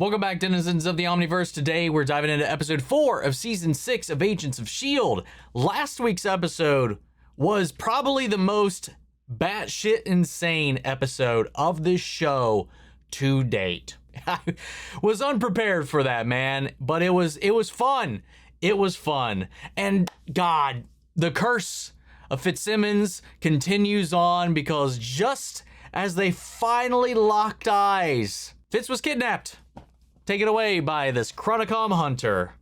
Welcome back, denizens of the Omniverse. Today, we're diving into episode 4 of season 6 of Agents of S.H.I.E.L.D. Last week's episode was probably the most batshit insane episode of this show to date. I was unprepared for that, man, but it was fun. It was fun. And God, the curse of Fitzsimmons continues on because just as they finally locked eyes, Fitz was kidnapped, taken away by this Chronicom hunter.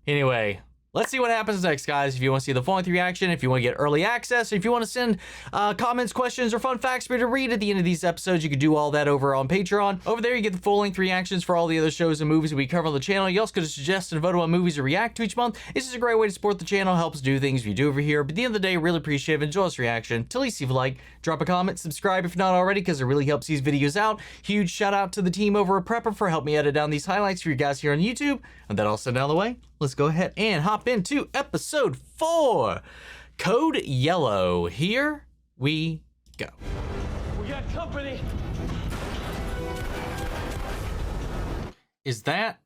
Anyway, let's see what happens next, guys. If you want to see the full-length reaction, if you want to get early access, if you want to send comments, questions, or fun facts for me to read at the end of these episodes, you can do all that over on Patreon. Over there, you get the full-length reactions for all the other shows and movies we cover on the channel. You also could suggest and vote on movies to react to each month. This is a great way to support the channel, helps do things we do over here. But at the end of the day, really appreciate it. Enjoy this reaction. Till least, leave a like, drop a comment, subscribe if not already, because it really helps these videos out. Huge shout out to the team over at Prepper for helping me edit down these highlights for you guys here on YouTube. And that all said out of the way, let's go ahead and hop into episode 4, Code Yellow. Here we go. We got company. Is that?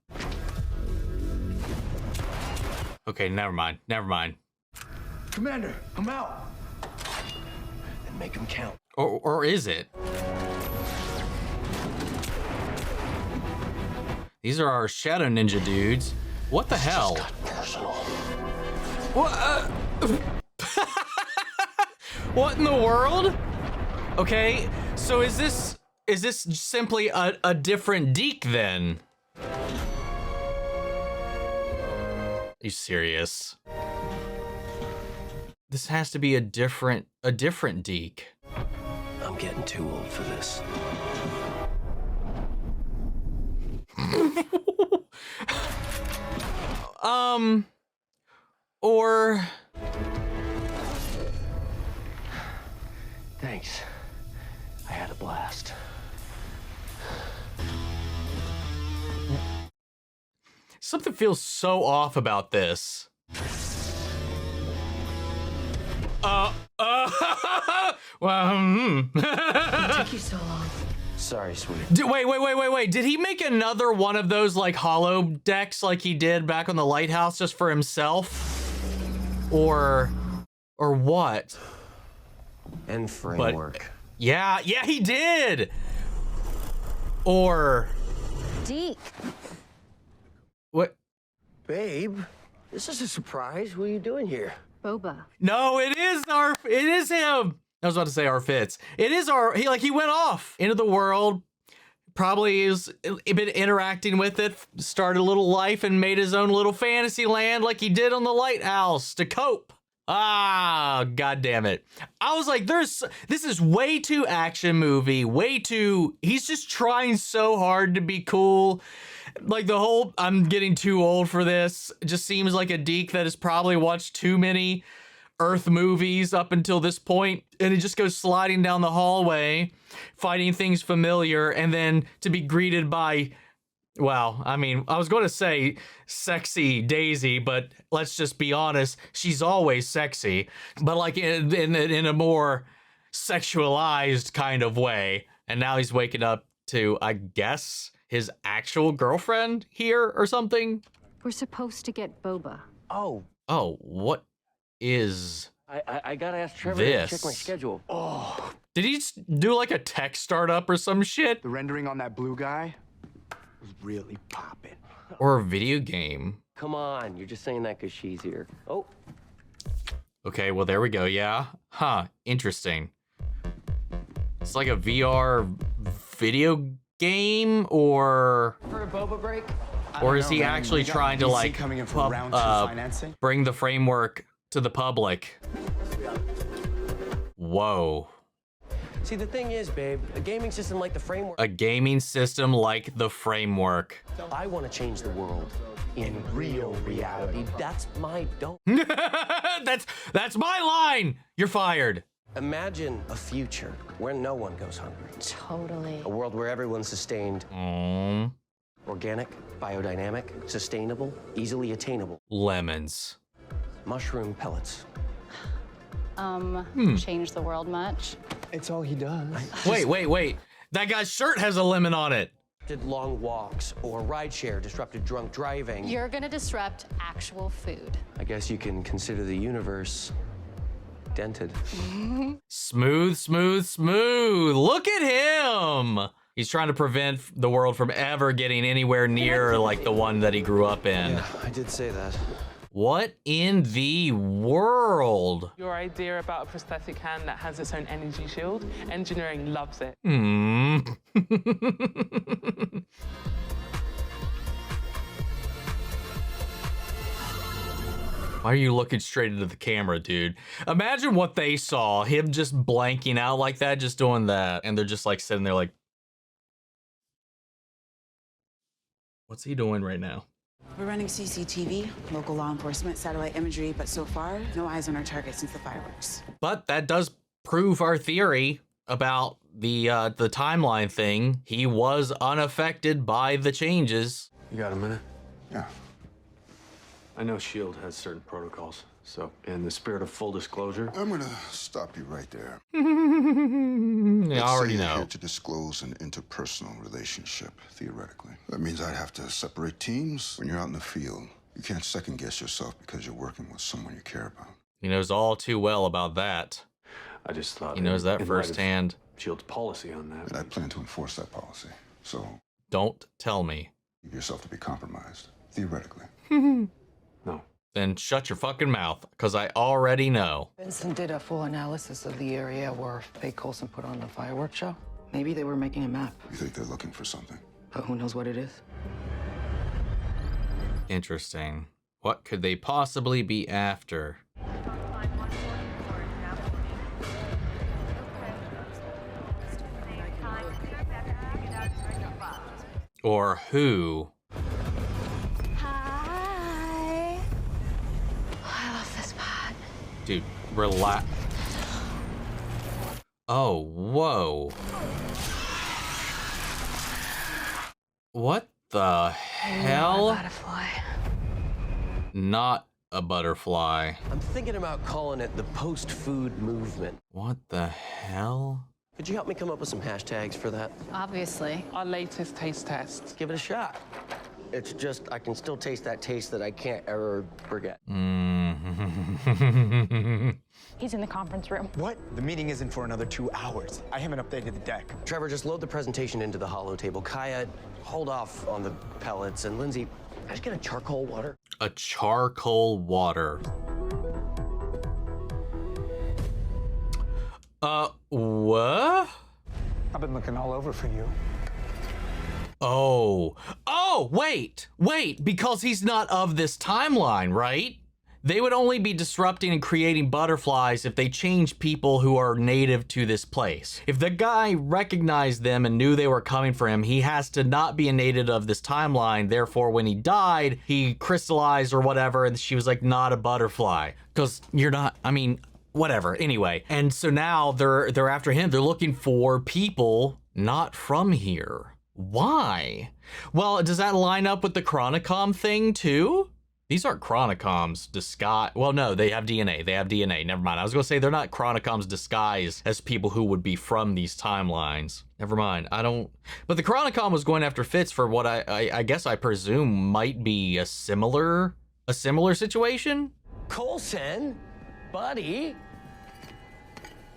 Okay, never mind. Commander, I'm out. And make them count. Or is it? These are our Shadow Ninja dudes. What the hell? Just got personal. What? What in the world? Okay, so is this simply a different Deke then? Are you serious? This has to be a different Deke. I'm getting too old for this. Or... Thanks. I had a blast. Something feels so off about this. Well, It took you so long. Sorry, sweetie. Wait. Did he make another one of those like hollow decks like he did back on the lighthouse just for himself? Or what? And framework. Yeah, he did. Or Deke. what? Babe, this is a surprise. What are you doing here? Boba. No, it is him. I was about to say our Fitz. It is he went off into the world. Probably has been interacting with it, started a little life and made his own little fantasy land like he did on the lighthouse to cope. God damn it. I was like, this is way too action movie, he's just trying so hard to be cool. Like the whole, I'm getting too old for this, just seems like a Deke that has probably watched too many Earth movies up until this point, and it just goes sliding down the hallway, fighting things familiar, and then to be greeted by, well, I mean, I was going to say sexy Daisy, but let's just be honest, she's always sexy, but like in a more sexualized kind of way. And now he's waking up to, I guess, his actual girlfriend here or something. We're supposed to get Boba. Oh, what is I gotta ask Trevor this? to check my schedule. Oh, Did he just do like a tech startup or some shit? the rendering on that blue guy was really popping. Or a video game? Come on, you're just saying that because she's here. Oh, Okay, well, there we go, yeah. Huh, interesting. It's like a VR video game, or for a Boba break? is he actually trying to like coming in for round 2 financing? bring the framework to the public? Whoa. See, the thing is, babe, a gaming system like the framework. A gaming system like the framework. I want to change the world in real reality. That's my don't. That's my line. You're fired. Imagine a future where no one goes hungry. Totally. A world where everyone's sustained. Organic, biodynamic, sustainable, easily attainable. Lemons. Mushroom pellets. Change the world much? It's all he does. Wait. That guy's shirt has a lemon on it. long walks, or rideshare disrupted drunk driving. You're gonna disrupt actual food. I guess you can consider the universe dented. Smooth, smooth, smooth. Look at him. He's trying to prevent the world from ever getting anywhere near like the one that he grew up in. Yeah, I did say that. What in the world? Your idea about a prosthetic hand that has its own energy shield, engineering loves it. Why are you looking straight into the camera, dude? Imagine what they saw, him just blanking out like that, just doing that. And they're just like sitting there like, what's he doing right now? We're running CCTV, local law enforcement, satellite imagery, but so far, no eyes on our target since the fireworks. But that does prove our theory about the timeline thing. He was unaffected by the changes. You got a minute? Yeah. I know S.H.I.E.L.D. has certain protocols, so in the spirit of full disclosure... I'm gonna stop you right there. I already You're know. here to disclose an interpersonal relationship, theoretically. That means I'd have to separate teams. When you're out in the field, you can't second guess yourself because you're working with someone you care about. He knows all too well about that. I just thought... He knows that in light of firsthand. S.H.I.E.L.D.'s policy on that. And I plan to enforce that policy. So, Don't tell me. give yourself to be compromised, theoretically. No. Then shut your fucking mouth, because I already know. Vincent did a full analysis of the area where fake Coulson put on the fireworks show. Maybe they were making a map, You think they're looking for something? but who knows what it is? Interesting. What could they possibly be after? Or who? Hi. I love this spot. Dude, relax. Oh, whoa. What the hell? Butterfly. Not a butterfly. I'm thinking about calling it the post-food movement. What the hell? Could you help me come up with some hashtags for that? Obviously. Our latest taste test. Give it a shot. It's just, I can still taste that taste that I can't ever forget. He's in the conference room. What? The meeting isn't for another 2 hours. I haven't updated the deck. Trevor, just load the presentation into the hollow table. Kaya, hold off on the pellets. And Lindsay, I just get a charcoal water. A charcoal water. What? I've been looking all over for you. Oh, wait, because he's not of this timeline, right? They would only be disrupting and creating butterflies if they changed people who are native to this place. If the guy recognized them and knew they were coming for him, he has to not be a native of this timeline. Therefore, when he died, he crystallized or whatever, and she was like, not a butterfly. Because you're not, I mean, whatever, anyway. And so now they're after him. They're looking for people not from here. Why? Well, does that line up with the Chronicom thing too? These aren't Chronicoms disguised. Well, no, they have DNA. They have DNA. Never mind. I was going to say they're not Chronicoms disguised as people who would be from these timelines. Never mind. I don't... But the Chronicom was going after Fitz for what I guess I presume might be a similar situation? Coulson, buddy.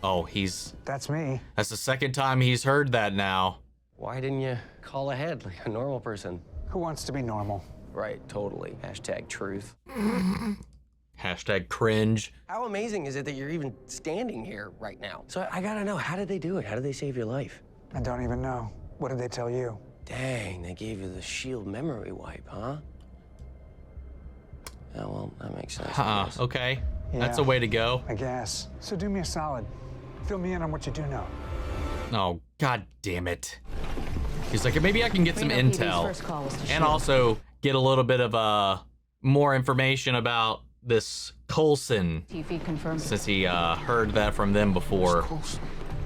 Oh, he's... That's me. That's the second time he's heard that now. Why didn't you call ahead like a normal person? Who wants to be normal? Right, totally. Hashtag truth. Hashtag cringe. How amazing is it that you're even standing here right now? So I gotta know, how did they do it? How did they save your life? I don't even know. What did they tell you? Dang, they gave you the S.H.I.E.L.D. memory wipe, huh? Oh, well, that makes sense. I guess. Okay. That's a Yeah. way to go. I guess. So do me a solid. Fill me in on what you do know. Oh, god damn it. He's like, maybe I can get some Reno PD's intel. first call was to And S.H.I.E.L.D. also get a little bit of more information about this Coulson, TV confirmed since he heard that from them before.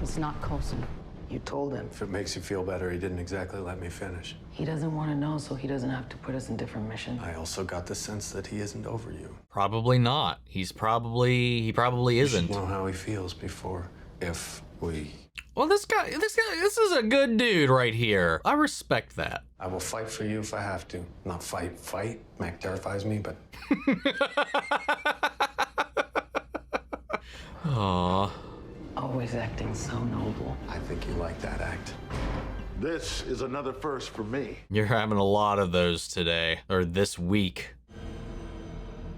it's not Coulson. You told him. If it makes you feel better, he didn't exactly let me finish. He doesn't want to know, so he doesn't have to put us in different missions. I also got the sense that he isn't over you. Probably not. He probably You should isn't. know how he feels before, if Well, this is a good dude right here. I respect that. I will fight for you if I have to. Not fight. Mac terrifies me, but... Aww. Always acting so noble. I think you like that act. This is another first for me. You're having a lot of those today, or this week.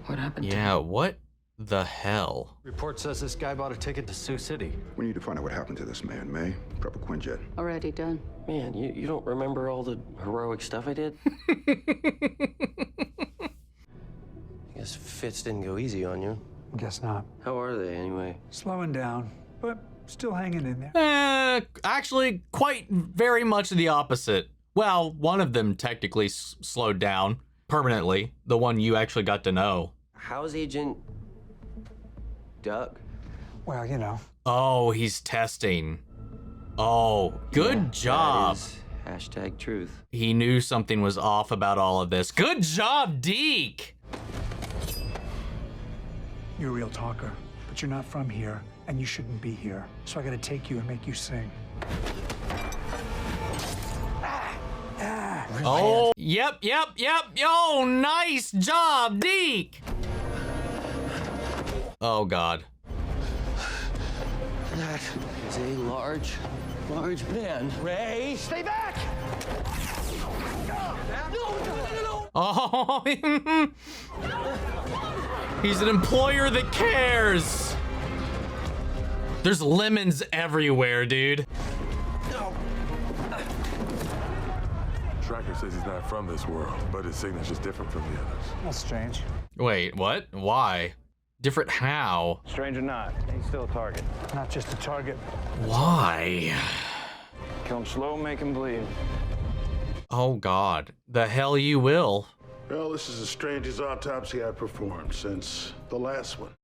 What happened to Yeah, what the hell? Report says this guy bought a ticket to Sioux City. We need to find out what happened to this man, May. Proper Quinjet. Already done. Man, you don't remember all the heroic stuff I did? I guess Fitz didn't go easy on you. Guess not. How are they, anyway? Slowing down, but still hanging in there. Actually, quite very much the opposite. Well, one of them technically slowed down permanently. The one you actually got to know. How's Agent Doug? Well, you know. Oh, he's testing. Oh, good job. That is #truth. He knew something was off about all of this. Good job, Deke. You're a real talker, but you're not from here, and you shouldn't be here. So I gotta take you and make you sing. Oh, yep. Yo, nice job, Deke. Oh, God. That is a large man. Ray, stay back! No! Oh, he's an employer that cares. There's lemons everywhere, dude. Tracker says he's not from this world, but his signature's different from the others. That's strange. Wait, what? Why? Different how? Strange or not, he's still a target. Not just a target. Why? Kill him slow, make him bleed. Oh, God. The hell you will. Well, this is the strangest autopsy I've performed since the last one.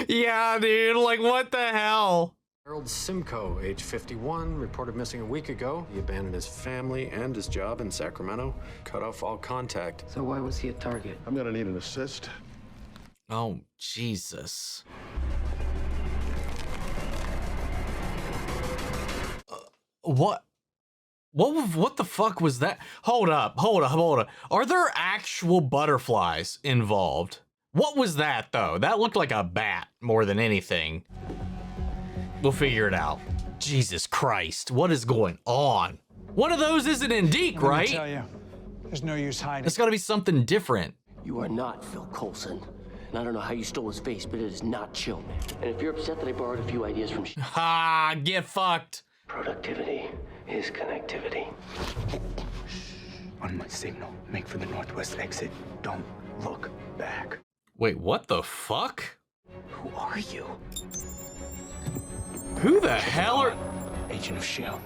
Yeah, dude, like, what the hell? Harold Simcoe, age 51, reported missing a week ago. He abandoned his family and his job in Sacramento, cut off all contact. So why was he a target? I'm gonna need an assist. Oh, Jesus. What the fuck was that? Hold up. Are there actual butterflies involved? What was that, though? That looked like a bat more than anything. We'll figure it out. Jesus Christ, what is going on? One of those isn't in Deke, right? I tell you, there's no use hiding. It's gotta be something different. You are not Phil Coulson. And I don't know how you stole his face, but it is not Chill, man. And if you're upset that I borrowed a few ideas from Ha, get fucked. Productivity is connectivity. On my signal, make for the northwest exit. Don't look back. Wait, what the fuck? Who are you? Who the hell are... Agent of S.H.I.E.L.D.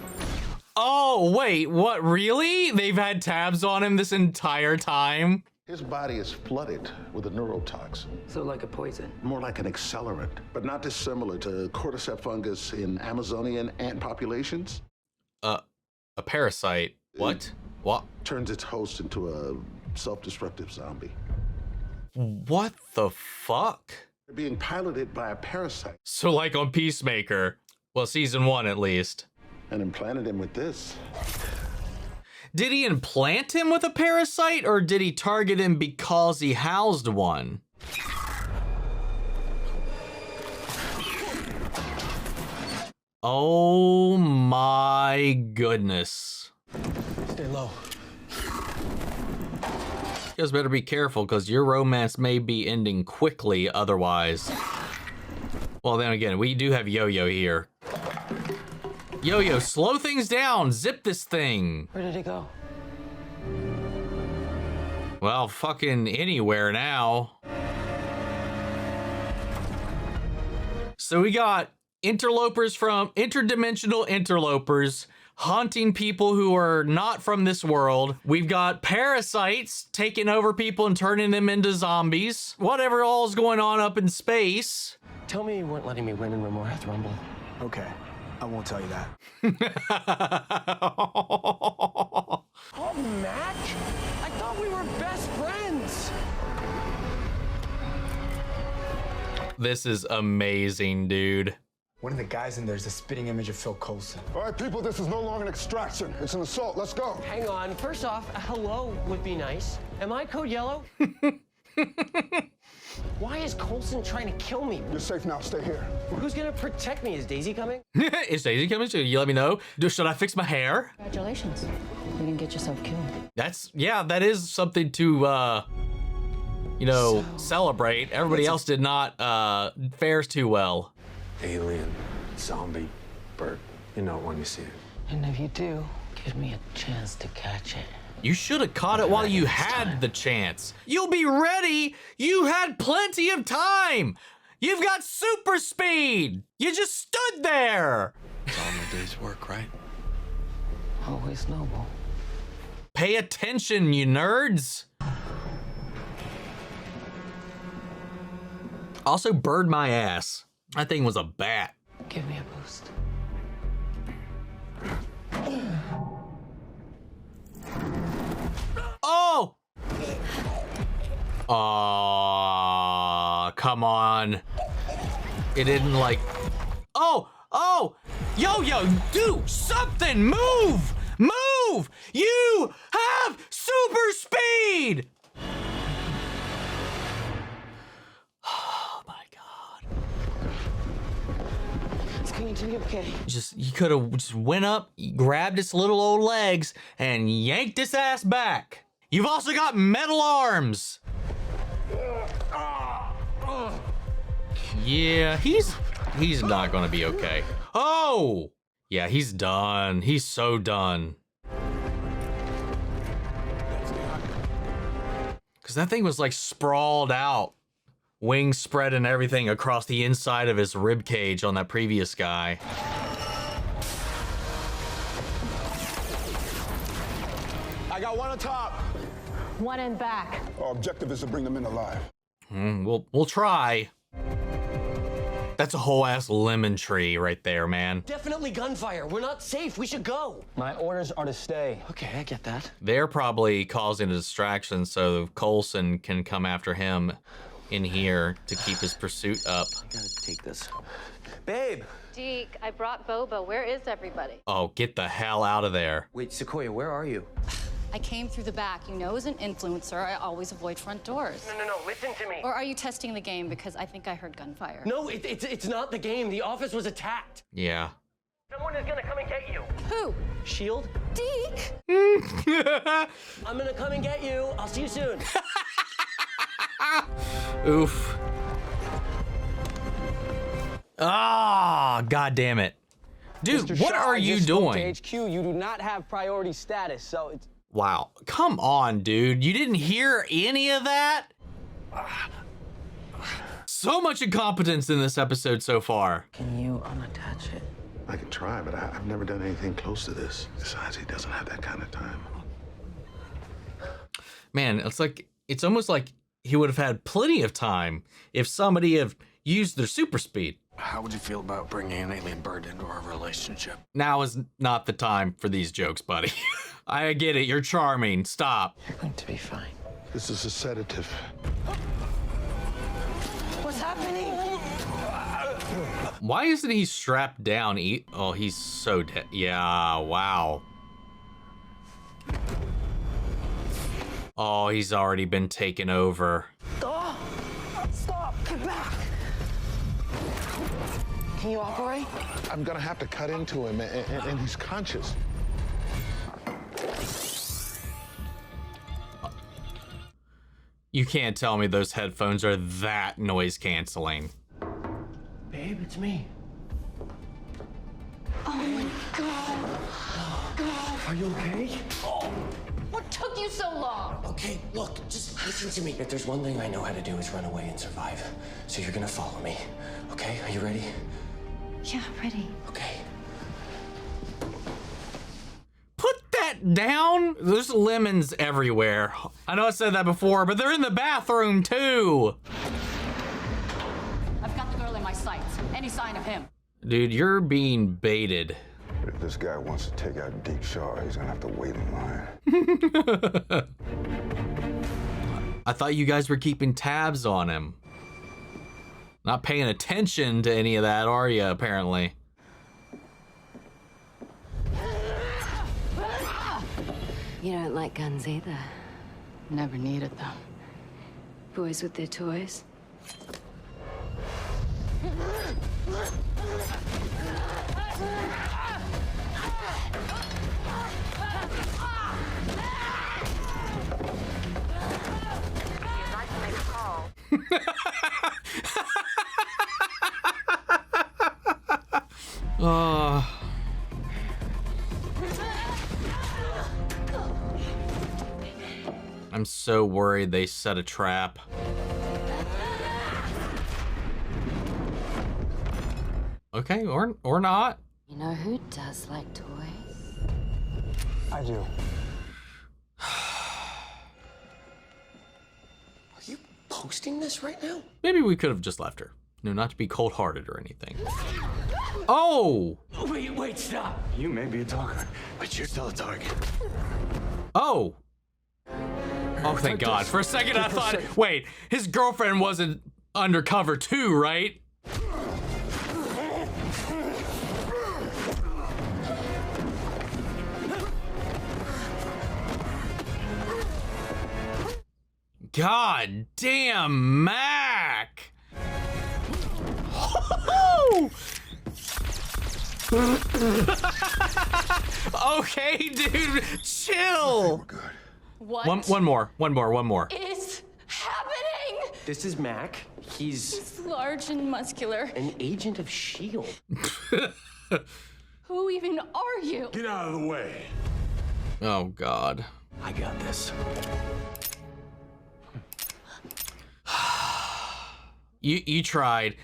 Oh, wait, what, really? They've had tabs on him this entire time? His body is flooded with a neurotoxin. So like a poison? More like an accelerant, but not dissimilar to cordyceps fungus in Amazonian ant populations. A parasite. What? What? Turns its host into a self-destructive zombie. What the fuck? They're being piloted by a parasite. So like on Peacemaker. Well, season 1 at least. And implanted him with this. Did he implant him with a parasite, or did he target him because he housed one? Oh my goodness. Stay low. You guys better be careful, because your romance may be ending quickly otherwise. Well, then again, we do have Yo-Yo here. Yo-Yo, slow things down. Zip this thing. Where did he go? Well, fucking anywhere now. So we got interdimensional interlopers haunting people who are not from this world. We've got parasites taking over people and turning them into zombies. Whatever all's going on up in space. Tell me you weren't letting me win in Remorth Rumble. Okay, I won't tell you that. Oh, Mac? I thought we were best friends. This is amazing, dude. One of the guys in there is a spitting image of Phil Coulson. All right, people, this is no longer an extraction. It's an assault. Let's go. Hang on. First off, hello would be nice. Am I code yellow? Why is Coulson trying to kill me? You're safe now. Stay here. Who's gonna protect me? Is Daisy coming? Is Daisy coming? Should you let me know? Should I fix my hair? Congratulations. You didn't get yourself killed. That is something to, celebrate. Everybody else did not fares too well. Alien, zombie, bird. You know it when you see it. And if you do, give me a chance to catch it. You should have caught it while you had the chance. You'll be ready. You had plenty of time. You've got super speed. You just stood there. It's all my day's work, right? Always noble. Pay attention, you nerds. Also, bird my ass. That thing was a bat. Give me a boost. Oh! Come on. It didn't like... Oh! Yo, do something! Move! Move! You have super speed! Oh my God. It's going to be okay. You could have just went up, grabbed its little old legs, and yanked its ass back. You've also got metal arms. Yeah, he's not gonna be okay. Oh! Yeah, he's done. He's so done. Because that thing was like sprawled out, wings spread and everything across the inside of his rib cage on that previous guy. I got one on top. One in back. Our objective is to bring them in alive. We'll try. That's a whole ass lemon tree right there, man. Definitely gunfire. We're not safe. We should go. My orders are to stay. Okay, I get that. They're probably causing a distraction so Coulson can come after him in here to keep his pursuit up. I gotta take this. Babe! Deke, I brought Boba. Where is everybody? Oh, get the hell out of there. Wait, Sequoia, where are you? I came through the back. You know, as an influencer, I always avoid front doors. No, listen to me. Or are you testing the game? Because I think I heard gunfire. No, it's not the game. The office was attacked. Yeah. Someone is gonna come and get you. Who? S.H.I.E.L.D? Deke! I'm gonna come and get you. I'll see you soon. Oof. Ah, God damn it. Dude, Mr. what Shaw, are I you just spoke doing? to HQ, you do not have priority status, so it's... Wow. Come on, dude. You didn't hear any of that? So much incompetence in this episode so far. Can you unattach it? I can try, but I've never done anything close to this. Besides, he doesn't have that kind of time. Man, it's almost like he would have had plenty of time if somebody had used their super speed. How would you feel about bringing an alien bird into our relationship? Now is not the time for these jokes, buddy. I get it. You're charming. Stop. You're going to be fine. This is a sedative. What's happening? Why isn't he strapped down? Oh, he's so dead. Yeah, wow. Oh, he's already been taken over. Oh, stop! Get back! Can you operate? I'm gonna have to cut into him, and he's conscious. You can't tell me those headphones are that noise canceling. Babe, it's me. Oh my God. Are you okay? What took you so long? Okay, look, just listen to me. If there's one thing I know how to do is run away and survive. So you're gonna follow me, okay? Are you ready? Yeah, ready. Okay. Put that down. There's lemons everywhere. I know I said that before, but they're in the bathroom too. I've got the girl in my sights. Any sign of him? Dude, you're being baited. If this guy wants to take out Deke Shaw, he's gonna have to wait in line. I thought you guys were keeping tabs on him. Not paying attention to any of that, are you, apparently? You don't like guns either. Never needed them. Boys with their toys. I'm so worried they set a trap. Okay, or not. You know who does like toys? I do. Are you posting this right now? Maybe we could have just left her. No, not to be cold-hearted or anything. Oh! Wait, stop. You may be a talker, but you're still a target. Oh! Oh, thank God. For a second, I thought, wait, his girlfriend wasn't undercover too, right? God damn, Mac! Okay, dude, chill. What? One more. Is happening? This is Mac. He's Large and muscular. an agent of S.H.I.E.L.D. Who even are you? Get out of the way. Oh, God. I got this. You tried.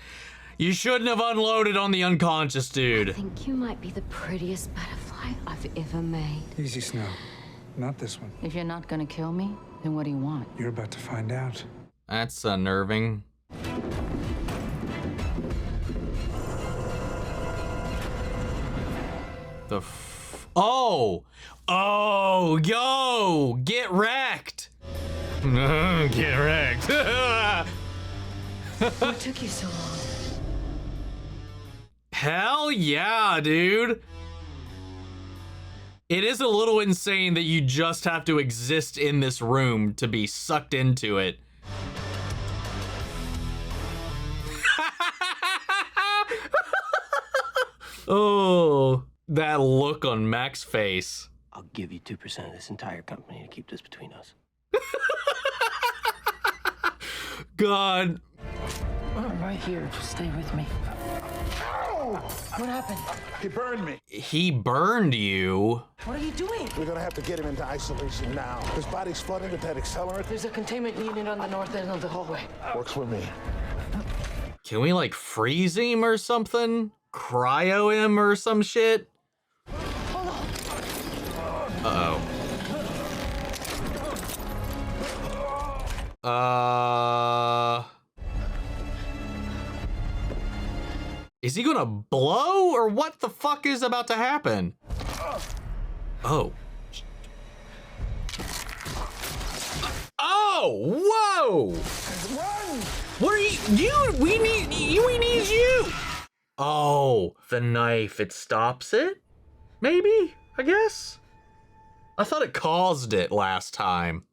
You shouldn't have unloaded on the unconscious dude. I think you might be the prettiest butterfly I've ever made. Easy, Snow. Not this one. If you're not gonna kill me, then what do you want? You're about to find out. That's unnerving. Oh, yo, get wrecked. Get wrecked. What took you so long? Hell yeah, dude. It is a little insane that you just have to exist in this room to be sucked into it. Oh, that look on Mac's face. I'll give you 2% of this entire company to keep this between us. God. I'm right here. Just stay with me. What happened? He burned me. He burned you? What are you doing? We're gonna have to get him into isolation now. His body's flooding with that accelerant. There's a containment unit on the north end of the hallway. Works for me. Can we like freeze him or something? Cryo him or some shit? Uh-oh. Is he gonna blow or what the fuck is about to happen? Oh. Oh, whoa! Run! What are we need you! Oh, the knife, it stops it? Maybe, I guess? I thought it caused it last time.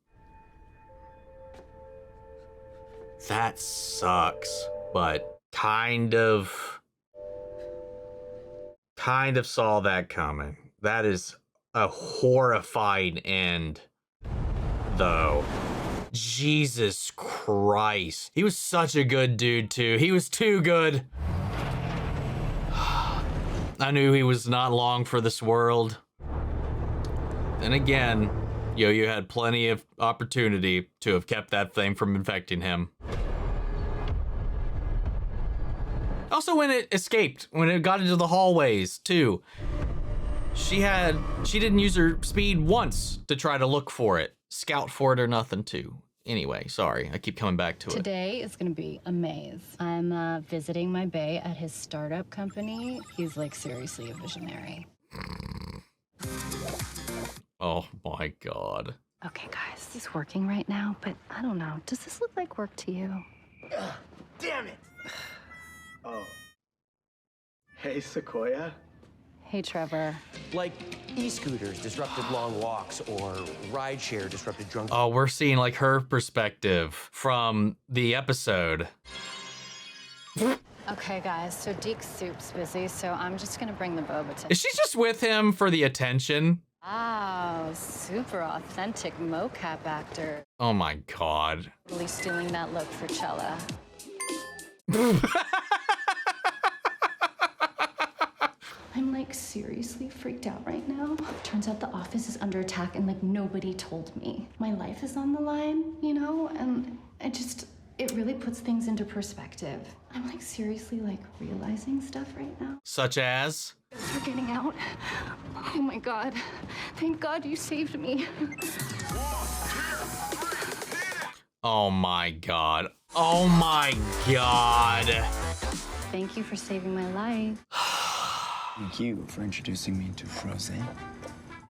That sucks, but kind of saw that coming. That is a horrifying end, though. Jesus Christ. He was such a good dude, too. He was too good. I knew he was not long for this world. Then again, Yo-Yo had plenty of opportunity to have kept that thing from infecting him. Also, when it escaped, when it got into the hallways, too. She didn't use her speed once to try to look for it. Scout for it or nothing, too. Anyway, sorry, I keep coming back to it. Today is gonna be a maze. I'm visiting my bae at his startup company. He's like seriously a visionary. Oh my God. Okay, guys, he's working right now, but I don't know. Does this look like work to you? Damn it! Oh. Hey, Sequoia. Hey, Trevor. Like e-scooters disrupted long walks or rideshare disrupted drunk. Oh, we're seeing like her perspective from the episode. Okay, guys, so Deke's soup's busy, so I'm just gonna bring the boba to. Is she just with him for the attention? Wow, super authentic mocap actor. Oh my God. Really stealing that look for Cella. I'm like seriously freaked out right now. Turns out the office is under attack and like nobody told me. My life is on the line, you know, and it really puts things into perspective. I'm like seriously like realizing stuff right now. Such as? You're getting out. Oh my God. Thank God you saved me. Oh my God. Oh my God. Thank you for saving my life. Thank you for introducing me to Frozen.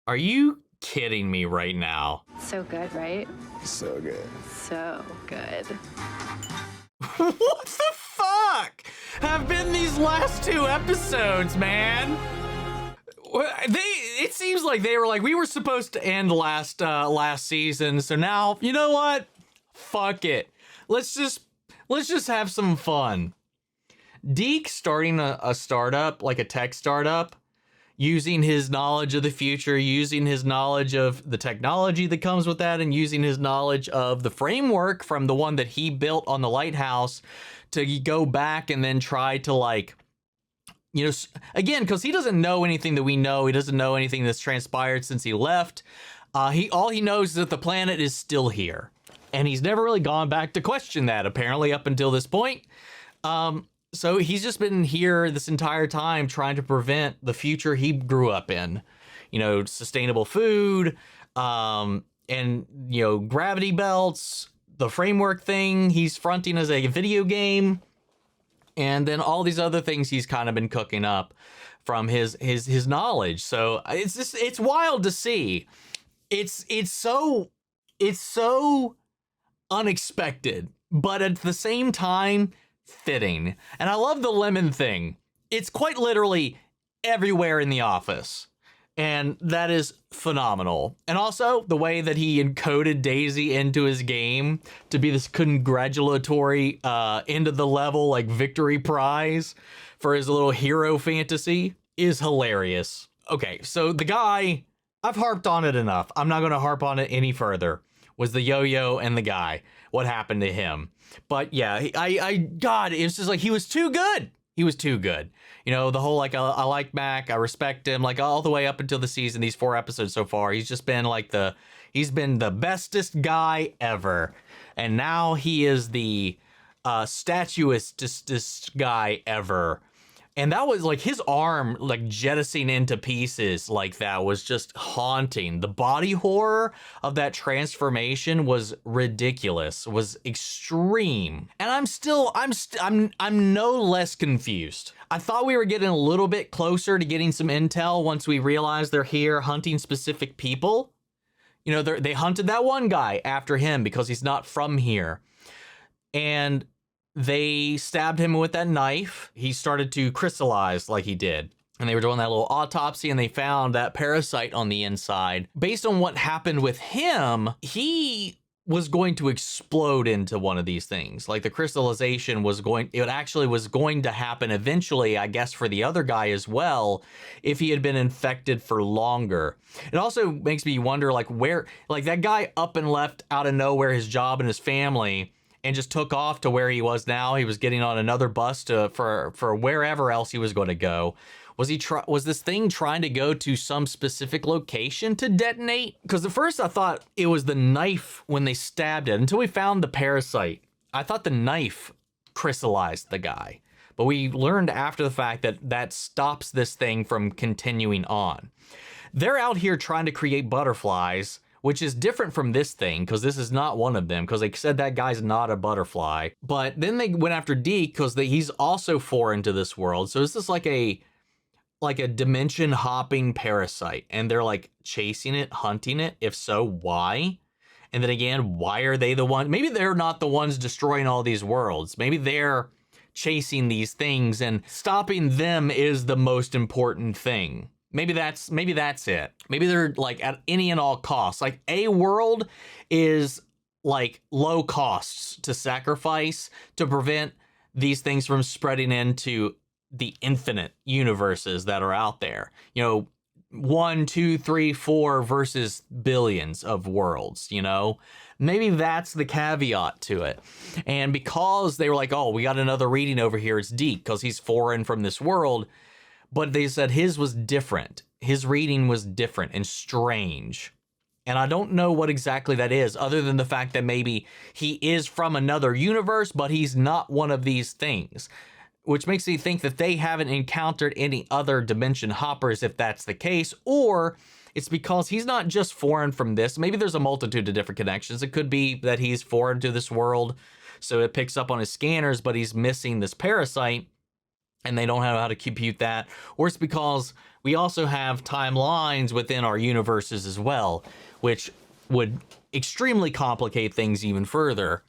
Are you kidding me right now? So good, right? So good. So good. What the fuck have been these last 2 episodes, man? It seems like they were like, we were supposed to end last season, so now, you know what? Fuck it. Let's just have some fun. Deke starting a startup, like a tech startup, using his knowledge of the future, using his knowledge of the technology that comes with that, and using his knowledge of the framework from the one that he built on the lighthouse to go back and then try to, like, you know, again, because he doesn't know anything that we know. He doesn't know anything that's transpired since he left. All he knows is that the planet is still here. And he's never really gone back to question that, apparently, up until this point. So he's just been here this entire time trying to prevent the future he grew up in. You know, sustainable food, and, you know, gravity belts, the framework thing he's fronting as a video game, and then all these other things he's kind of been cooking up from his knowledge. So it's wild to see. It's so unexpected, but at the same time, fitting. And I love the lemon thing. It's quite literally everywhere in the office. And that is phenomenal. And also the way that he encoded Daisy into his game to be this congratulatory end of the level, like, victory prize for his little hero fantasy is hilarious. Okay, so the guy, I've harped on it enough. I'm not going to harp on it any further. Was the yo-yo and the guy. What happened to him? But yeah, God, it was just like, he was too good. He was too good. You know, the whole, like, I like Mac, I respect him, like, all the way up until the season, these 4 episodes so far, he's just been like he's been the bestest guy ever. And now he is the statuestest guy ever. And that was like his arm, like, jettisoning into pieces like that was just haunting. The body horror of that transformation was ridiculous, was extreme. And I'm no less confused. I thought we were getting a little bit closer to getting some intel once we realized they're here hunting specific people. You know, they hunted that one guy after him because he's not from here. And they stabbed him with that knife. He started to crystallize like he did. And they were doing that little autopsy and they found that parasite on the inside. Based on what happened with him, he was going to explode into one of these things. Like, the crystallization was going to happen eventually, I guess, for the other guy as well, if he had been infected for longer. It also makes me wonder, like, where, like, that guy up and left out of nowhere his job and his family and just took off to where he was now. He was getting on another bus for wherever else he was going to go. Was this thing trying to go to some specific location to detonate? Because at first I thought it was the knife when they stabbed it, until we found the parasite. I thought the knife crystallized the guy. But we learned after the fact that that stops this thing from continuing on. They're out here trying to create butterflies, which is different from this thing, because this is not one of them, because they said that guy's not a butterfly. But then they went after Deke because he's also foreign to this world. So is this like a dimension hopping parasite, and they're like chasing it, hunting it? If so, why? And then again, why are they the one? Maybe they're not the ones destroying all these worlds. Maybe they're chasing these things, and stopping them is the most important thing. Maybe that's it. Maybe they're like at any and all costs. Like a world is like low costs to sacrifice to prevent these things from spreading into the infinite universes that are out there. 1, 2, 3, 4 versus billions of worlds, Maybe that's the caveat to it. And because they were like, oh, we got another reading over here, it's Deke, because he's foreign from this world. But they said his was different. His reading was different and strange. And I don't know what exactly that is, other than the fact that maybe he is from another universe, but he's not one of these things. Which makes me think that they haven't encountered any other dimension hoppers if that's the case, or it's because he's not just foreign from this. Maybe there's a multitude of different connections. It could be that he's foreign to this world, so it picks up on his scanners, but he's missing this parasite, and they don't know how to compute that. Or it's because we also have timelines within our universes as well, which would extremely complicate things even further,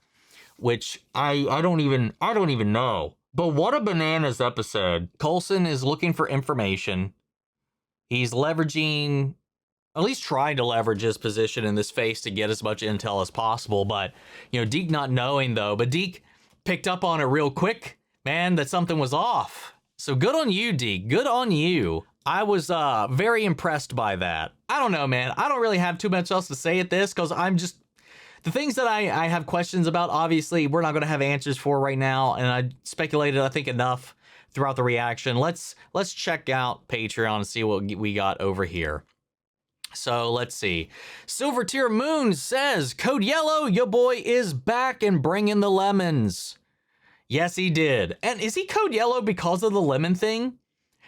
which I don't even know. But what a bananas episode. Coulson is looking for information. He's leveraging, at least trying to leverage his position in this phase to get as much intel as possible. But, Deke not knowing though, but Deke picked up on it real quick, man, that something was off. So good on you, Deke. Good on you. I was very impressed by that. I don't know, man. I don't really have too much else to say at this because the things that I have questions about, obviously, we're not going to have answers for right now, and I speculated, I think, enough throughout the reaction. Let's check out Patreon and see what we got over here. So let's see. Silver Tier Moon says, Code Yellow, your boy is back and bringing the lemons. Yes, he did. And is he Code Yellow because of the lemon thing?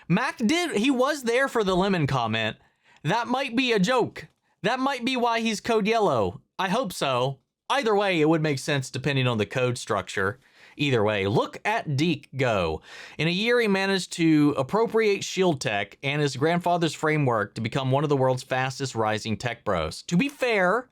Mac he was there for the lemon comment. That might be a joke. That might be why he's Code Yellow. I hope so. Either way, it would make sense depending on the code structure. Either way, look at Deke go. In a year, he managed to appropriate S.H.I.E.L.D. tech and his grandfather's framework to become one of the world's fastest rising tech bros. To be fair,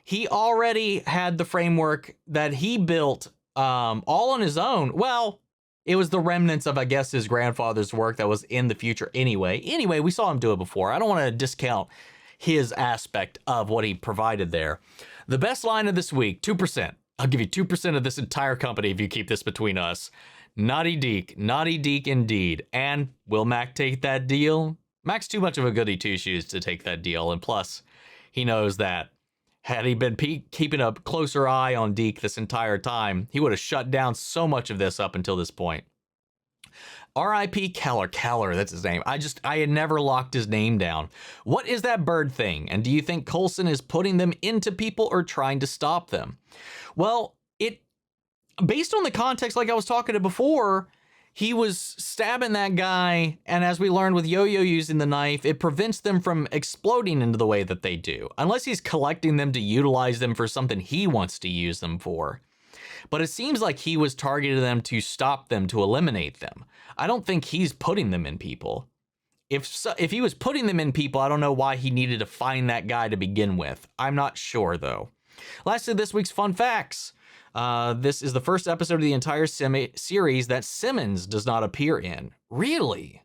he already had the framework that he built all on his own. Well, it was the remnants of, I guess, his grandfather's work that was in the future anyway. Anyway, we saw him do it before. I don't want to discount his aspect of what he provided there. The best line of this week, 2%. I'll give you 2% of this entire company if you keep this between us. Naughty Deke indeed. And will Mac take that deal? Mac's too much of a goody two-shoes to take that deal. And plus, he knows that had he been keeping a closer eye on Deke this entire time, he would have shut down so much of this up until this point. R.I.P. Keller, that's his name. I had never locked his name down. What is that bird thing? And do you think Coulson is putting them into people or trying to stop them? Well, based on the context, like I was talking to before, he was stabbing that guy, and as we learned with Yo-Yo using the knife, it prevents them from exploding into the way that they do, unless he's collecting them to utilize them for something he wants to use them for. But it seems like he was targeting them to stop them, to eliminate them. I don't think he's putting them in people. If he was putting them in people, I don't know why he needed to find that guy to begin with. I'm not sure, though. Lastly, this week's fun facts. This is the first episode of the entire series that Simmons does not appear in. Really?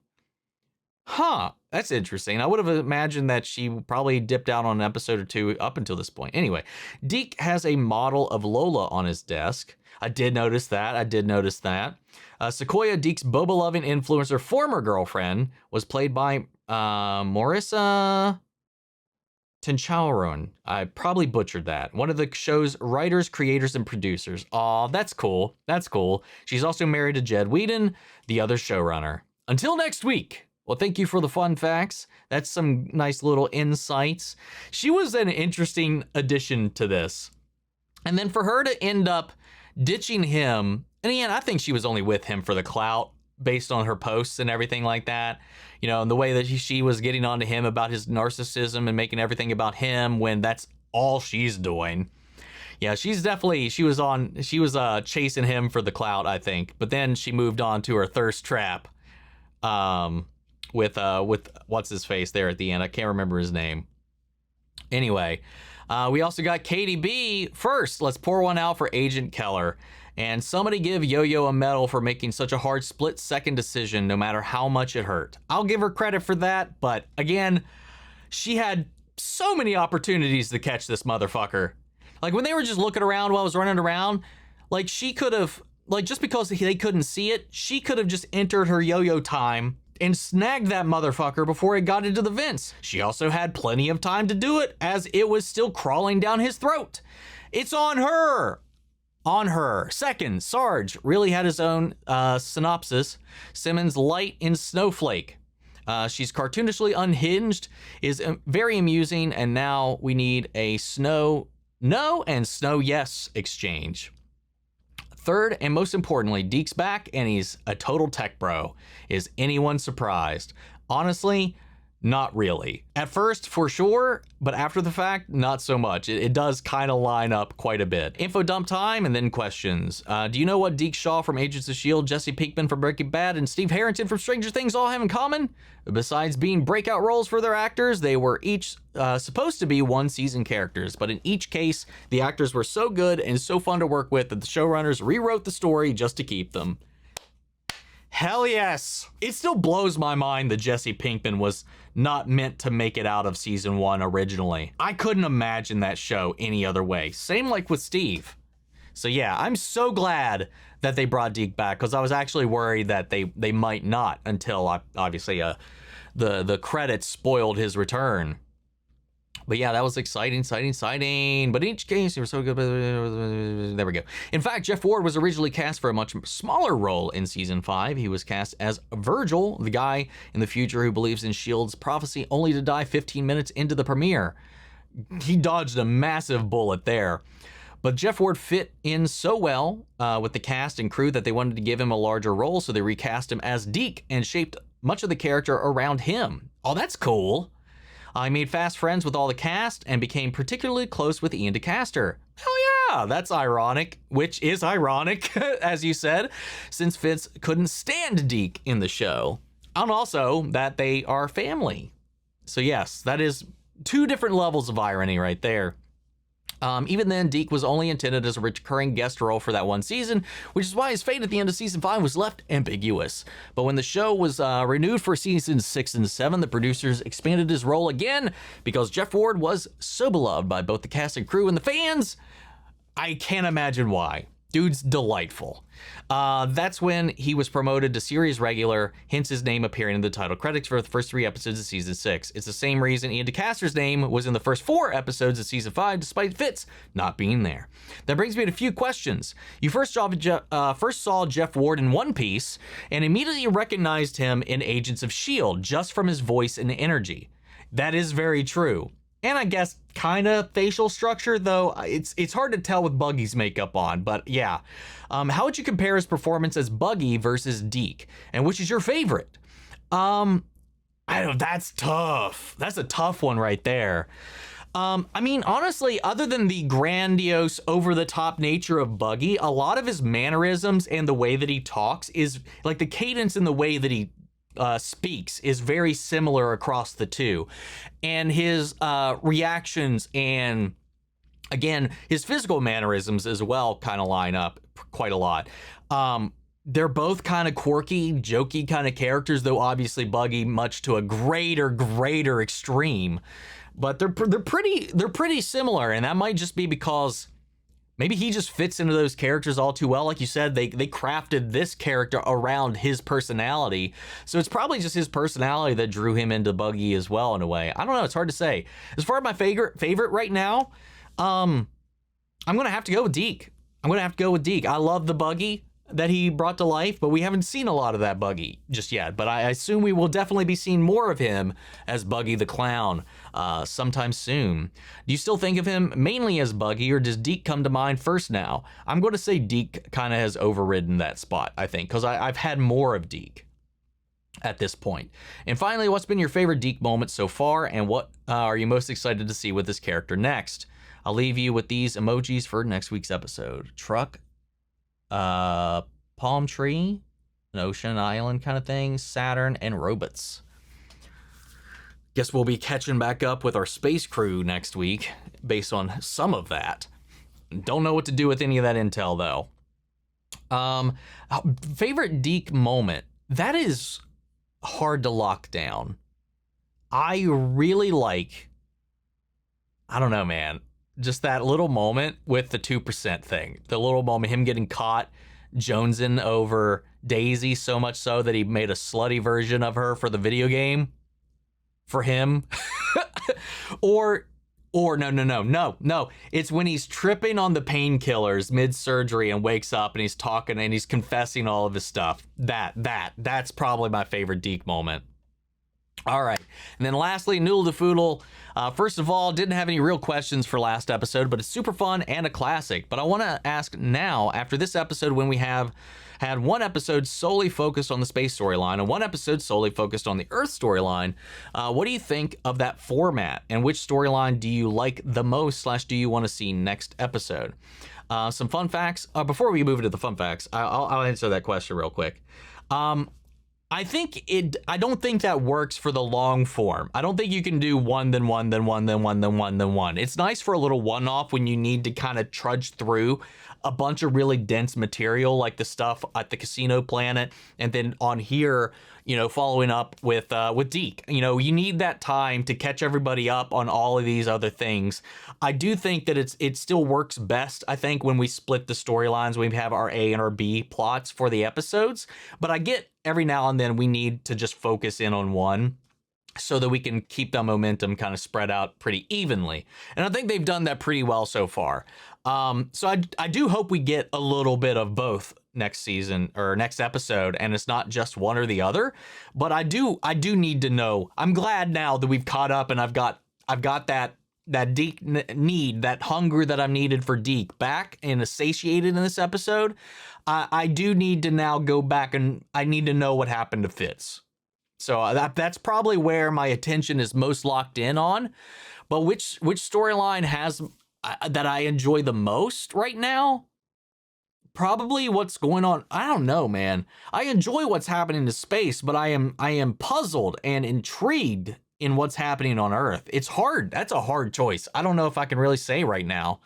Huh, that's interesting. I would have imagined that she probably dipped out on an episode or two up until this point. Anyway, Deke has a model of Lola on his desk. I did notice that. Sequoia, Deke's boba-loving influencer former girlfriend, was played by Marissa Tenchauron. I probably butchered that. One of the show's writers, creators, and producers. Aw, that's cool. She's also married to Jed Whedon, the other showrunner. Until next week. Well, thank you for the fun facts. That's some nice little insights. She was an interesting addition to this. And then for her to end up ditching him, and again, I think she was only with him for the clout based on her posts and everything like that. And the way that she was getting on to him about his narcissism and making everything about him when that's all she's doing. Yeah, she was chasing him for the clout, I think. But then she moved on to her thirst trap. With what's his face there at the end. I can't remember his name. Anyway, we also got Katie B. First, let's pour one out for Agent Keller. And somebody give Yo-Yo a medal for making such a hard split-second decision no matter how much it hurt. I'll give her credit for that, but again, she had so many opportunities to catch this motherfucker. Like when they were just looking around while I was running around, like she could have, like just because they couldn't see it, she could have just entered her yo-yo time and snagged that motherfucker before it got into the vents. She also had plenty of time to do it as it was still crawling down his throat. It's on her. On her. Second, Sarge really had his own synopsis. Simmons light in Snowflake. She's cartoonishly unhinged, is very amusing, and now we need a snow no and snow yes exchange. Third, and most importantly, Deke's back and he's a total tech bro. Is anyone surprised? Honestly, not really. At first, for sure, but after the fact, not so much. It does kind of line up quite a bit. Info dump time and then questions. Do you know what Deke Shaw from Agents of S.H.I.E.L.D., Jesse Pinkman from Breaking Bad, and Steve Harrington from Stranger Things all have in common? Besides being breakout roles for their actors, they were each supposed to be one-season characters, but in each case, the actors were so good and so fun to work with that the showrunners rewrote the story just to keep them. Hell yes! It still blows my mind that Jesse Pinkman was not meant to make it out of season 1 originally. I couldn't imagine that show any other way. Same like with Steve. So yeah, I'm so glad that they brought Deke back, because I was actually worried that they might not until obviously the credits spoiled his return. But yeah, that was exciting. But in each case, they were so good. There we go. In fact, Jeff Ward was originally cast for a much smaller role in season 5. He was cast as Virgil, the guy in the future who believes in S.H.I.E.L.D.'s prophecy only to die 15 minutes into the premiere. He dodged a massive bullet there. But Jeff Ward fit in so well with the cast and crew that they wanted to give him a larger role, so they recast him as Deke and shaped much of the character around him. Oh, that's cool. I made fast friends with all the cast and became particularly close with Ian DeCaster. Hell yeah, that's ironic, which is ironic, as you said, since Fitz couldn't stand Deke in the show. And also that they are family. So yes, that is 2 different levels of irony right there. Even then, Deke was only intended as a recurring guest role for that one season, which is why his fate at the end of season 5 was left ambiguous. But when the show was renewed for seasons 6 and 7, the producers expanded his role again because Jeff Ward was so beloved by both the cast and crew and the fans. I can't imagine why. Dude's delightful. That's when he was promoted to series regular, hence his name appearing in the title credits for the first 3 episodes of season 6. It's the same reason Ian DeCaster's name was in the first 4 episodes of season 5, despite Fitz not being there. That brings me to a few questions. You first saw Jeff Ward in One Piece and immediately recognized him in Agents of S.H.I.E.L.D. just from his voice and energy. That is very true. And I guess kind of facial structure, though it's hard to tell with Buggy's makeup on, but yeah. How would you compare his performance as Buggy versus Deke? And which is your favorite? I don't know, that's tough. That's a tough one right there. I mean, honestly, other than the grandiose, over-the-top nature of Buggy, a lot of his mannerisms and the way that he talks is, like the cadence in the way that he speaks is very similar across the two, and his reactions and again his physical mannerisms as well kind of line up quite a lot. They're both kind of quirky, jokey kind of characters, though obviously Buggy much to a greater extreme, but they're pretty similar, and that might just be because maybe he just fits into those characters all too well. Like you said, they crafted this character around his personality. So it's probably just his personality that drew him into Buggy as well in a way. I don't know. It's hard to say. As far as my favorite right now, I'm going to have to go with Deke. I love the Buggy that he brought to life, but we haven't seen a lot of that Buggy just yet. But I assume we will definitely be seeing more of him as Buggy the Clown sometime soon. Do you still think of him mainly as Buggy, or does Deke come to mind first now? I'm going to say Deke kind of has overridden that spot, I think, because I've had more of Deke at this point. And finally, what's been your favorite Deke moment so far, and what are you most excited to see with this character next? I'll leave you with these emojis for next week's episode. Truck, palm tree, an ocean island kind of thing, Saturn, and robots. Guess we'll be catching back up with our space crew next week based on some of that. Don't know what to do with any of that intel though. Favorite Deke moment. That is hard to lock down. I really like, I don't know, man, just that little moment with the 2% thing. The little moment, him getting caught jonesing over Daisy so much so that he made a slutty version of her for the video game for him. or no. It's when he's tripping on the painkillers mid-surgery and wakes up and he's talking and he's confessing all of his stuff. That's probably my favorite Deke moment. All right. And then lastly, Noodle to Foodle. First of all, didn't have any real questions for last episode, but it's super fun and a classic. But I want to ask now, after this episode, when we have had one episode solely focused on the space storyline and one episode solely focused on the Earth storyline, what do you think of that format? And which storyline do you like the most / do you want to see next episode? Some fun facts. Before we move into the fun facts, I'll answer that question real quick. I don't think that works for the long form. I don't think you can do one, then one, then one, then one, then one, then one. It's nice for a little one-off when you need to kind of trudge through a bunch of really dense material like the stuff at the casino planet, and then on here, following up with Deke. You need that time to catch everybody up on all of these other things. I do think that it still works best, I think, when we split the storylines, when we have our A and our B plots for the episodes. But I get every now and then we need to just focus in on one so that we can keep the momentum kind of spread out pretty evenly. And I think they've done that pretty well so far. So I do hope we get a little bit of both next season or next episode, and it's not just one or the other. But I do need to know. I'm glad now that we've caught up and I've got that Deke need, that hunger that I've needed for Deke back and satiated in this episode. I do need to now go back and I need to know what happened to Fitz. So that's probably where my attention is most locked in on. But which storyline has that I enjoy the most right now? Probably what's going on. I don't know, man. I enjoy what's happening in space, but I am puzzled and intrigued in what's happening on Earth. It's hard. That's a hard choice. I don't know if I can really say right now.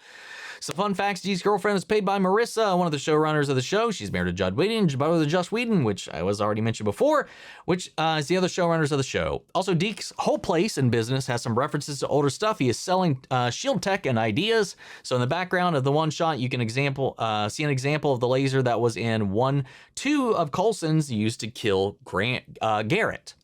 Some fun facts. Deke's girlfriend is played by Marissa, one of the showrunners of the show. She's married to Judd Whedon, brother to Joss Whedon, which I was already mentioned before, which is the other showrunners of the show. Also, Deke's whole place in business has some references to older stuff. He is selling S.H.I.E.L.D. tech and ideas. So in the background of the one shot, you can see an example of the laser that was in 1/2 of Coulson's used to kill Garrett.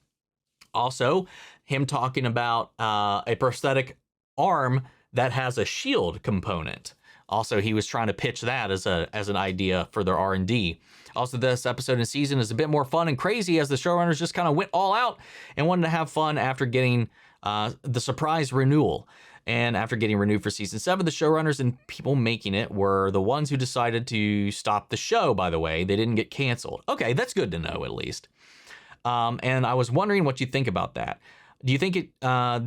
Also, him talking about a prosthetic arm that has a S.H.I.E.L.D. component. Also, he was trying to pitch that as an idea for their R&D. Also, this episode and season is a bit more fun and crazy as the showrunners just kind of went all out and wanted to have fun after getting the surprise renewal. And after getting renewed for season 7, the showrunners and people making it were the ones who decided to stop the show, by the way. They didn't get canceled. Okay, that's good to know, at least. And I was wondering what you think about that. Do you think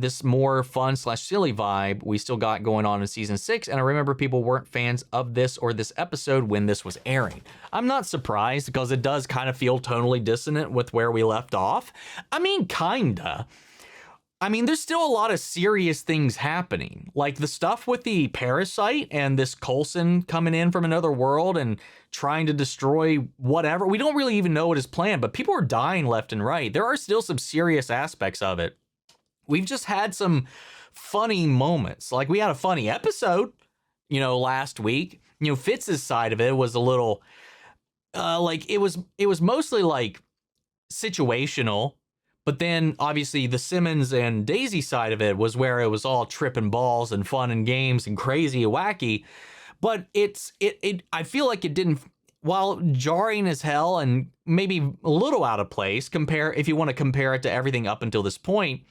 this more fun / silly vibe we still got going on in season 6? And I remember people weren't fans of this or this episode when this was airing. I'm not surprised because it does kind of feel tonally dissonant with where we left off. I mean, kinda. I mean, there's still a lot of serious things happening. Like the stuff with the parasite and this Coulson coming in from another world and trying to destroy whatever. We don't really even know what his plan, but people are dying left and right. There are still some serious aspects of it. We've just had some funny moments. Like we had a funny episode, last week. Fitz's side of it was a little, it was mostly like situational. But then obviously the Simmons and Daisy side of it was where it was all tripping balls and fun and games and crazy and wacky. But I feel like it didn't, while jarring as hell and maybe a little out of place, if you want to compare it to everything up until this point,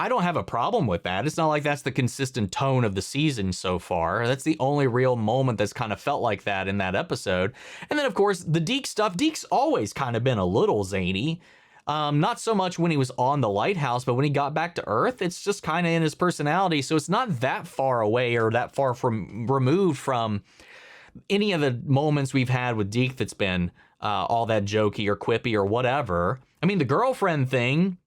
I don't have a problem with that. It's not like that's the consistent tone of the season so far. That's the only real moment that's kind of felt like that in that episode. And then, of course, the Deke stuff. Deke's always kind of been a little zany. Not so much when he was on the lighthouse, but when he got back to Earth, it's just kind of in his personality. So it's not that far away or that far removed from any of the moments we've had with Deke that's been all that jokey or quippy or whatever. I mean, the girlfriend thing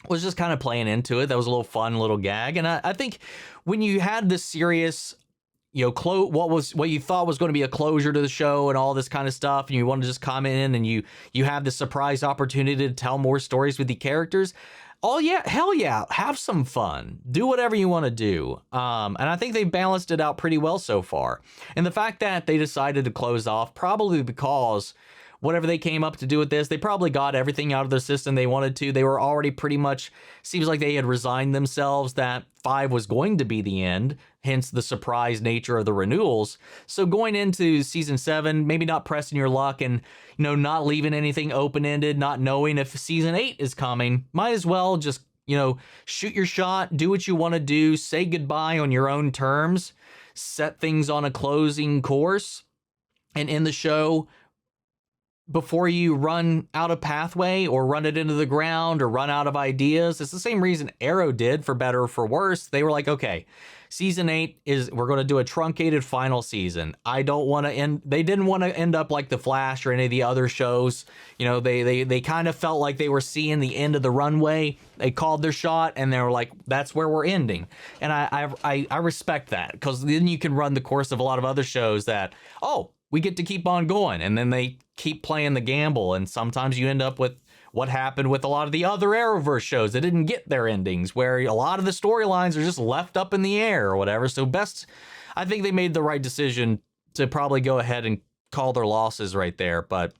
was just kind of playing into it. That was a little fun little gag. And I think when you had this serious what you thought was going to be a closure to the show and all this kind of stuff, and you want to just come in and you have the surprise opportunity to tell more stories with the characters. Oh yeah, hell yeah, have some fun. Do whatever you want to do. And I think they balanced it out pretty well so far. And the fact that they decided to close off, probably because whatever they came up to do with this, they probably got everything out of their system they wanted to. They were already pretty much, seems like they had resigned themselves that 5 was going to be the end, hence the surprise nature of the renewals. So going into season 7, maybe not pressing your luck and, not leaving anything open-ended, not knowing if season 8 is coming, might as well just, shoot your shot, do what you want to do, say goodbye on your own terms, set things on a closing course, and end the show before you run out of pathway or run it into the ground or run out of ideas. It's the same reason Arrow did, for better or for worse. They were like, okay, season 8 we're going to do a truncated final season. They didn't want to end up like The Flash or any of the other shows. They kind of felt like they were seeing the end of the runway. They called their shot and they were like, that's where we're ending. And I respect that, because then you can run the course of a lot of other shows that, we get to keep on going, and then they keep playing the gamble, and sometimes you end up with what happened with a lot of the other Arrowverse shows that didn't get their endings, where a lot of the storylines are just left up in the air or whatever. So I think they made the right decision to probably go ahead and call their losses right there. But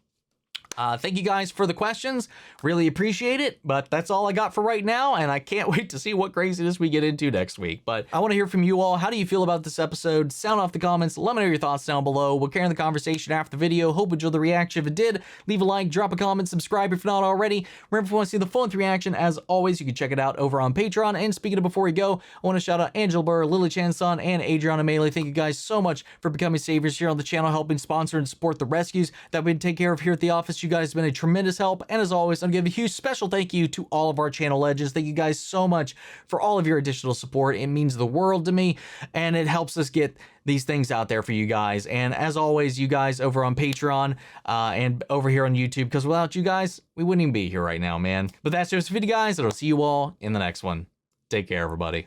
thank you guys for the questions. Really appreciate it. But that's all I got for right now, and I can't wait to see what craziness we get into next week. But I want to hear from you all. How do you feel about this episode? Sound off the comments. Let me know your thoughts down below. We'll carry on the conversation after the video. Hope you enjoyed the reaction. If it did, leave a like, drop a comment, subscribe if not already. Remember, if you want to see the full-length reaction, as always, you can check it out over on Patreon. And speaking of before we go, I want to shout out Angela Burr, Lily Chan-son, and Adriana Melee. Thank you guys so much for becoming saviors here on the channel, helping sponsor and support the rescues that we take care of here at the office. You guys have been a tremendous help, and as always, I'm gonna give a huge special thank you to all of our channel legends. Thank you guys so much for all of your additional support. It means the world to me, and it helps us get these things out there for you guys. And as always, you guys over on Patreon and over here on YouTube, because without you guys, we wouldn't even be here right now, man. But that's just the video, guys, and I'll see you all in the next one. Take care, everybody.